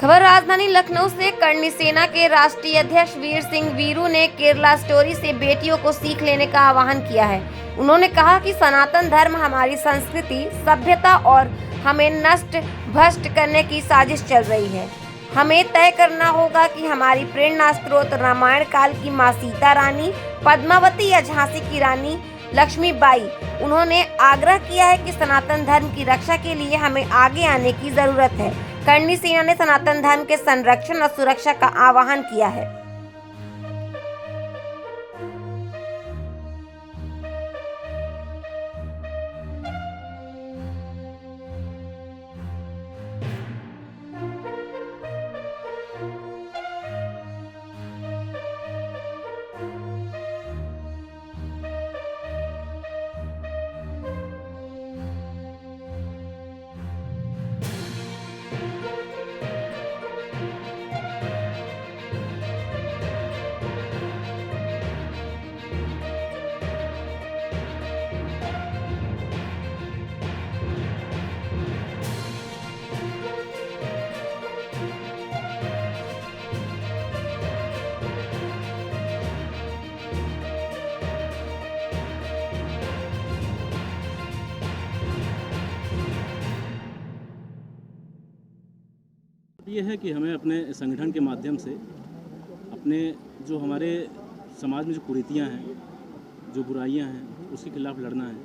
खबर राजधानी लखनऊ से। करणी सेना के राष्ट्रीय अध्यक्ष वीर सिंह वीरू ने केरला स्टोरी से बेटियों को सीख लेने का आह्वान किया है। उन्होंने कहा कि सनातन धर्म हमारी संस्कृति, सभ्यता और हमें नष्ट भ्रष्ट करने की साजिश चल रही है। हमें तय करना होगा कि हमारी प्रेरणा स्रोत रामायण काल की माँ सीता रानी, पद्मावती या झांसी की रानी लक्ष्मीबाई। उन्होंने आग्रह किया है कि सनातन धर्म की रक्षा के लिए हमें आगे आने की जरूरत है। करणी सेना ने सनातन धर्म के संरक्षण और सुरक्षा का आह्वान किया है। ये है कि हमें अपने संगठन के माध्यम से अपने जो हमारे समाज में जो कुरीतियाँ हैं, जो बुराइयाँ हैं, उसके खिलाफ लड़ना है।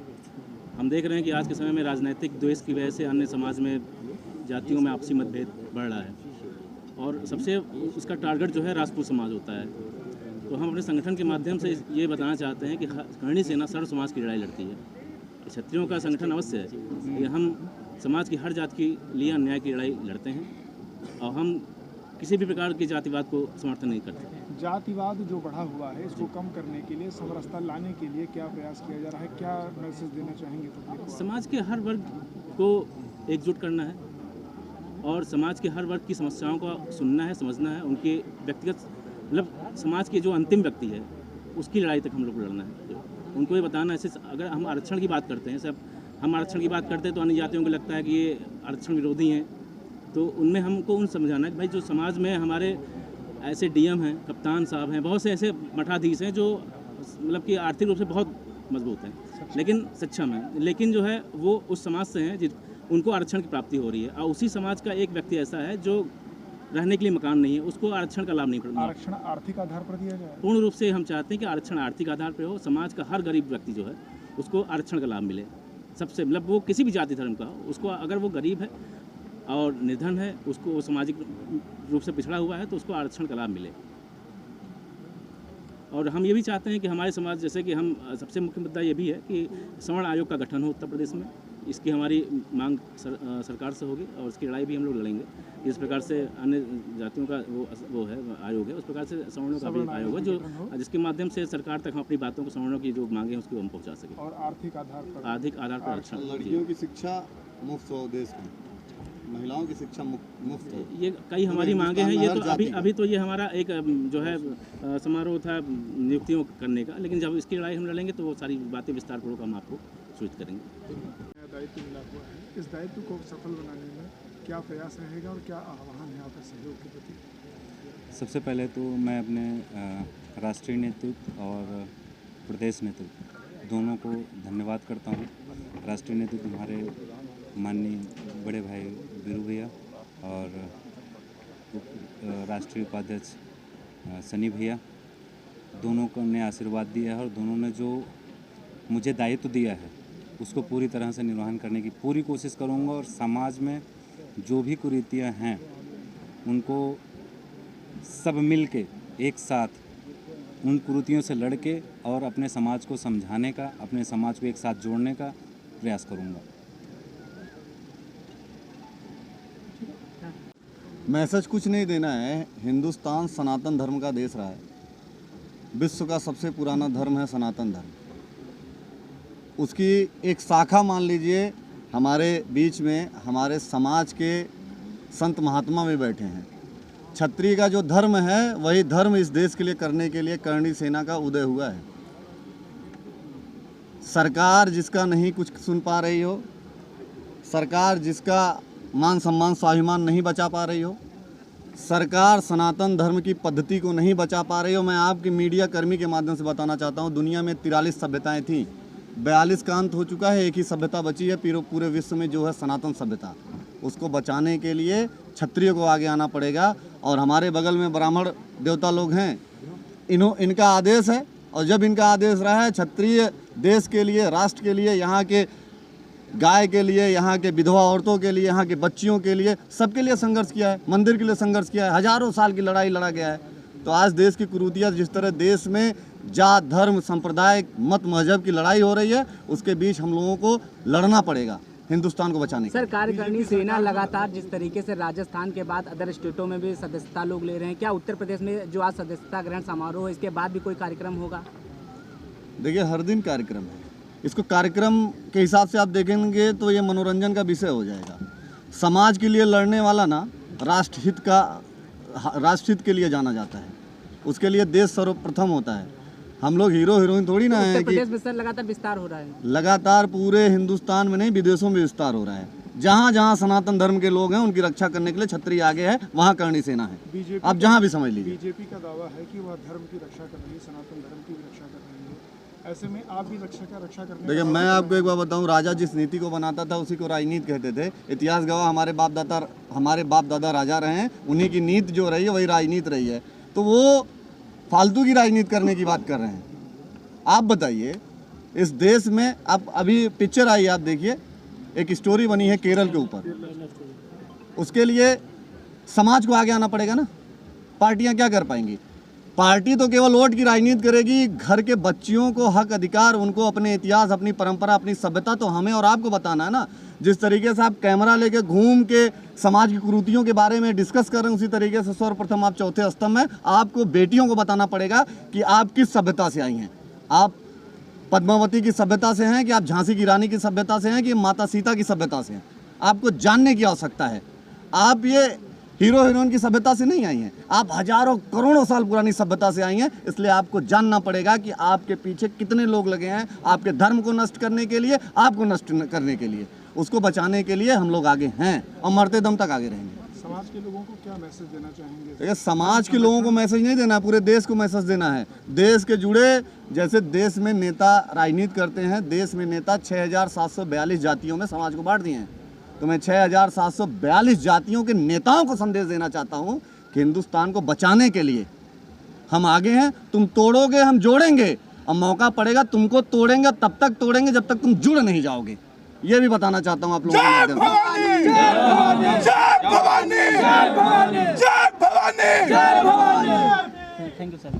हम देख रहे हैं कि आज के समय में राजनीतिक द्वेष की वजह से अन्य समाज में जातियों में आपसी मतभेद बढ़ रहा है और सबसे उसका टारगेट जो है राजपूत समाज होता है। तो हम अपने संगठन के माध्यम से ये बताना चाहते हैं कि करणी सेना सर्व समाज की लड़ाई लड़ती है। क्षत्रियों का संगठन अवश्य है कि हम समाज की हर जाति के लिए अन्याय की लड़ाई लड़ते हैं और हम किसी भी प्रकार के जातिवाद को समर्थन नहीं करते। जातिवाद जो बढ़ा हुआ है, इसको कम करने के लिए, समरसता लाने के लिए क्या प्रयास किया जा रहा है, क्या मैसेज देना चाहेंगे पब्लिक को? समाज के हर वर्ग को एकजुट करना है और समाज के हर वर्ग की समस्याओं को सुनना है, समझना है। उनके व्यक्तिगत मतलब समाज के जो अंतिम व्यक्ति है उसकी लड़ाई तक हम लोग को लड़ना है। उनको ये बताना है। अगर हम आरक्षण की बात करते हैं, सब हम आरक्षण की बात करते हैं तो अन्य जातियों को लगता है कि ये आरक्षण विरोधी हैं। तो उनमें हमको समझाना है कि भाई जो समाज में हमारे ऐसे डीएम हैं, कप्तान साहब हैं, बहुत से ऐसे मठाधीश हैं जो मतलब कि आर्थिक रूप से बहुत मजबूत हैं, लेकिन सक्षम हैं, लेकिन जो है वो उस समाज से हैं उनको आरक्षण की प्राप्ति हो रही है। और उसी समाज का एक व्यक्ति ऐसा है जो रहने के लिए मकान नहीं है, उसको आरक्षण का लाभ नहीं पड़ता। आरक्षण आर्थिक आधार पर दिया जाए? पूर्ण रूप से हम चाहते हैं कि आरक्षण आर्थिक आधार पर हो। समाज का हर गरीब व्यक्ति जो है उसको आरक्षण का लाभ मिले। सबसे मतलब वो किसी भी जाति धर्म का हो, उसको अगर वो गरीब है और निर्धन है, उसको सामाजिक रूप से पिछड़ा हुआ है तो उसको आरक्षण का लाभ मिले। और हम ये भी चाहते हैं कि हमारे समाज, जैसे कि हम सबसे मुख्य मुद्दा ये भी है कि सवर्ण आयोग का गठन हो उत्तर प्रदेश में। इसकी हमारी मांग सरकार से होगी और इसकी लड़ाई भी हम लोग लड़ेंगे। इस प्रकार से अन्य जातियों का वो है आयोग है, उस प्रकार से सवर्णों का भी आयोग है जो जिसके माध्यम से सरकार तक हम अपनी बातों को, सवर्णों की जो मांगे हैं उसको हम पहुँचा सकें। और आर्थिक आधार पर आरक्षण। लड़कियों की शिक्षा मुफ्त हो, देश में महिलाओं की शिक्षा मुफ्त हो, ये कई हमारी मांगे हैं। ये तो अभी तो ये हमारा एक जो है समारोह था नियुक्तियों करने का, लेकिन जब इसकी लड़ाई हम लड़ेंगे तो वो सारी बातें विस्तारपूर्वक हम आपको सूचित करेंगे। दायित्व मिला हुआ है, इस दायित्व को सफल बनाने में क्या प्रयास रहेगा और क्या आह्वान है आपके सहयोग के प्रति? सबसे पहले तो मैं अपने राष्ट्रीय नेतृत्व और प्रदेश नेतृत्व दोनों को धन्यवाद करता हूँ। राष्ट्रीय नेतृत्व हमारे माननीय बड़े भाई वीरू भैया और राष्ट्रीय उपाध्यक्ष सनी भैया, दोनों को ने आशीर्वाद दिया है और दोनों ने जो मुझे दायित्व दिया है उसको पूरी तरह से निर्वहन करने की पूरी कोशिश करूँगा। और समाज में जो भी कुरीतियाँ हैं उनको सब मिल के एक साथ उन कुरीतियों से लड़ के और अपने समाज को समझाने का, अपने समाज को एक साथ जोड़ने का प्रयास करूँगा। मैसेज कुछ नहीं देना है। हिंदुस्तान सनातन धर्म का देश रहा है। विश्व का सबसे पुराना धर्म है सनातन धर्म। उसकी एक शाखा मान लीजिए हमारे बीच में हमारे समाज के संत महात्मा भी बैठे हैं। क्षत्रिय का जो धर्म है वही धर्म इस देश के लिए करने के लिए करणी सेना का उदय हुआ है। सरकार जिसका नहीं कुछ सुन पा रही हो, सरकार जिसका मान सम्मान स्वाभिमान नहीं बचा पा रही हो, सरकार सनातन धर्म की पद्धति को नहीं बचा पा रही हो। मैं आपके मीडिया कर्मी के माध्यम से बताना चाहता हूँ, दुनिया में 43 सभ्यताएं थीं, 42 का अंत हो चुका है, एक ही सभ्यता बची है पूरे विश्व में, जो है सनातन सभ्यता। उसको बचाने के लिए क्षत्रिय को आगे आना पड़ेगा। और हमारे बगल में ब्राह्मण देवता लोग हैं, इनका आदेश है, और जब इनका आदेश रहा है, क्षत्रिय देश के लिए, राष्ट्र के लिए, यहाँ के गाय के लिए, यहाँ के विधवा औरतों के लिए, यहाँ के बच्चियों के लिए, सबके लिए संघर्ष किया है, मंदिर के लिए संघर्ष किया है, हजारों साल की लड़ाई लड़ा गया है। तो आज देश की कुरीतियाँ, जिस तरह देश में जात धर्म संप्रदाय मत मजहब की लड़ाई हो रही है, उसके बीच हम लोगों को लड़ना पड़ेगा हिंदुस्तान को बचाने के लिए। सर, कार्यकारिणी सेना लगातार जिस तरीके से राजस्थान के बाद अदर स्टेटों में भी सदस्यता लोग ले रहे हैं, क्या उत्तर प्रदेश में जो आज सदस्यता ग्रहण समारोह है, इसके बाद भी कोई कार्यक्रम होगा? देखिए, हर दिन कार्यक्रम है। इसको कार्यक्रम के हिसाब से आप देखेंगे तो ये मनोरंजन का विषय हो जाएगा। समाज के लिए लड़ने वाला ना राष्ट्रहित के लिए जाना जाता है, उसके लिए देश सर्वप्रथम होता है। हम लोग हीरो हीरोइन थोड़ी ना है कि प्रदेश में सर लगातार विस्तार हो रहा है। लगातार पूरे हिंदुस्तान में नहीं, विदेशों में विस्तार हो रहा है। जहाँ जहाँ सनातन धर्म के लोग हैं, उनकी रक्षा करने के लिए क्षत्रिय आगे है, वहाँ करणी सेना है। आप जहाँ भी समझ लीजिए। बीजेपी का दावा है कि वह धर्म की रक्षा कर रही है, सनातन धर्म की भी रक्षा कर रही है। ऐसे में आप भी रक्षा करने। देखिए, मैं आपको एक बात बताऊं, राजा जिस नीति को बनाता था उसी को राजनीति कहते थे। इतिहास गवाह, हमारे बाप दादा राजा रहे हैं, उन्हीं की नीति जो रही है वही राजनीति रही है। तो वो फालतू की राजनीति करने की बात कर रहे हैं। आप बताइए, इस देश में आप अभी पिक्चर आई, आप देखिए, एक स्टोरी बनी है केरल के ऊपर। उसके लिए समाज को आगे आना पड़ेगा ना। पार्टियां क्या कर पाएंगी? पार्टी तो केवल वोट की राजनीति करेगी। घर के बच्चियों को हक अधिकार, उनको अपने इतिहास, अपनी परंपरा, अपनी सभ्यता तो हमें और आपको बताना है ना। जिस तरीके से आप कैमरा लेके घूम के समाज की कुरीतियों के बारे में डिस्कस कर रहे हैं, उसी तरीके से सर्वप्रथम आप चौथे स्तंभ में आपको बेटियों को बताना पड़ेगा कि आप किस सभ्यता से आई हैं। आप पद्मावती की सभ्यता से हैं कि आप झांसी की रानी की सभ्यता से हैं कि माता सीता की सभ्यता से हैं। आपको जानने की आवश्यकता है। आप ये हीरो हीरोइन की सभ्यता से नहीं आई हैं, आप हजारों करोड़ों साल पुरानी सभ्यता से आई हैं। इसलिए आपको जानना पड़ेगा कि आपके पीछे कितने लोग लगे हैं आपके धर्म को नष्ट करने के लिए, आपको नष्ट करने के लिए। उसको बचाने के लिए हम लोग आगे हैं और मरते दम तक आगे रहेंगे। समाज के लोगों को क्या मैसेज देना चाहेंगे? देखिए, समाज के लोगों को मैसेज नहीं देना है, पूरे देश को मैसेज देना है। देश के जुड़े, जैसे देश में नेता राजनीति करते हैं, देश में नेता 6742 जातियों में समाज को बांट दिए हैं। तो मैं 6742 जातियों के नेताओं को संदेश देना चाहता हूं कि हिंदुस्तान को बचाने के लिए हम आगे हैं। तुम तोड़ोगे, हम जोड़ेंगे, और मौका पड़ेगा तुमको तोड़ेंगे, तब तक तोड़ेंगे जब तक तुम जुड़ नहीं जाओगे। ये भी बताना चाहता हूं आप लोगों को। Thank you sir.